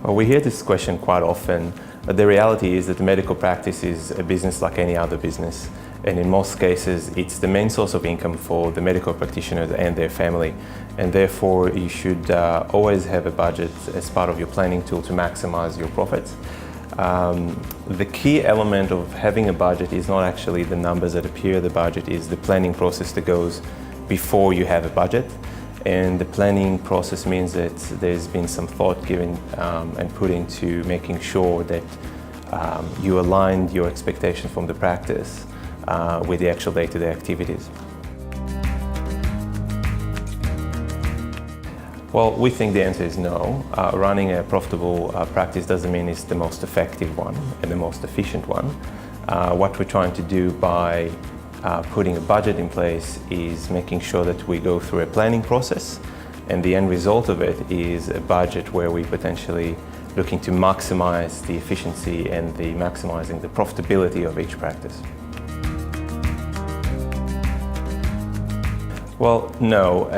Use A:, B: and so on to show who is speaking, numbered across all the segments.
A: Well, we hear this question quite often, but the reality is that the medical practice is a business like any other business. And in most cases, it's the main source of income for the medical practitioners and their family. And therefore, you should always have a budget as part of your planning tool to maximize your profits. The key element of having a budget is not actually the numbers that appear. The budget is the planning process that goes before you have a budget. And the planning process means that there's been some thought given and put into making sure that you aligned your expectations from the practice with the actual day-to-day activities. Well, we think the answer is no. Running a profitable practice doesn't mean it's the most effective one and the most efficient one. What we're trying to do by putting a budget in place is making sure that we go through a planning process, and the end result of it is a budget where we potentially looking to maximize the efficiency and maximizing the profitability of each practice. Well, no.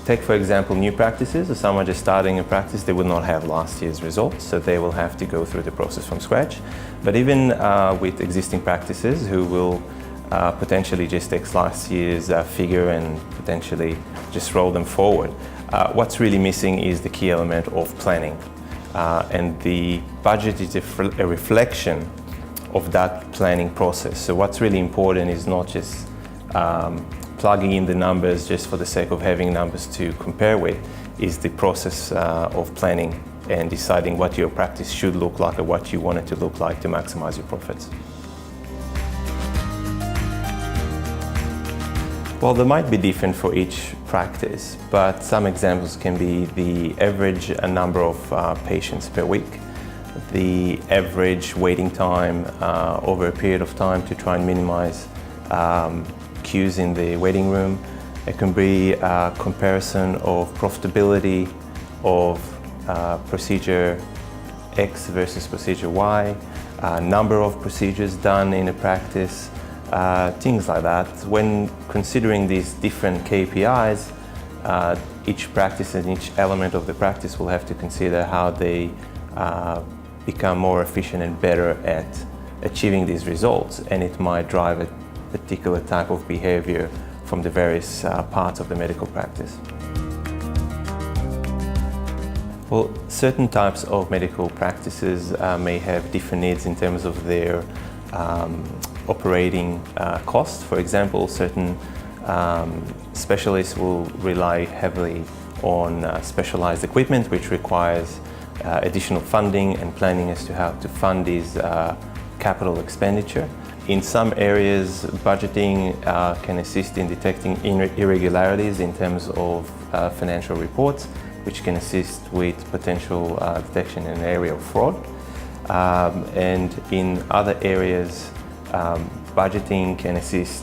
A: Take, for example, new practices, or someone just starting a practice, they will not have last year's results, so they will have to go through the process from scratch. But even with existing practices who will potentially just take last year's figure and potentially just roll them forward, what's really missing is the key element of planning. And the budget is a reflection of that planning process. So what's really important is not just plugging in the numbers just for the sake of having numbers to compare with, is the process of planning and deciding what your practice should look like or what you want it to look like to maximize your profits. Well, they might be different for each practice, but some examples can be the average number of patients per week, the average waiting time over a period of time to try and minimize queues in the waiting room. It can be a comparison of profitability of procedure X versus procedure Y, number of procedures done in a practice, things like that. When considering these different KPIs, each practice and each element of the practice will have to consider how they become more efficient and better at achieving these results, and it might drive a particular type of behavior from the various parts of the medical practice. Well, certain types of medical practices may have different needs in terms of their operating costs. For example, certain specialists will rely heavily on specialized equipment, which requires additional funding and planning as to how to fund these capital expenditure. In some areas, budgeting can assist in detecting irregularities in terms of financial reports, which can assist with potential detection in an area of fraud. And in other areas, budgeting can assist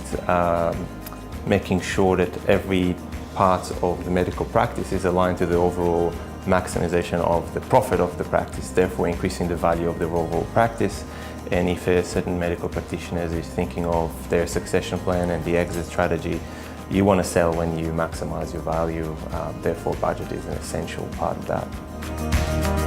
A: making sure that every part of the medical practice is aligned to the overall maximization of the profit of the practice, therefore increasing the value of the overall practice. And if a certain medical practitioner is thinking of their succession plan and the exit strategy, you want to sell when you maximize your value, therefore budget is an essential part of that.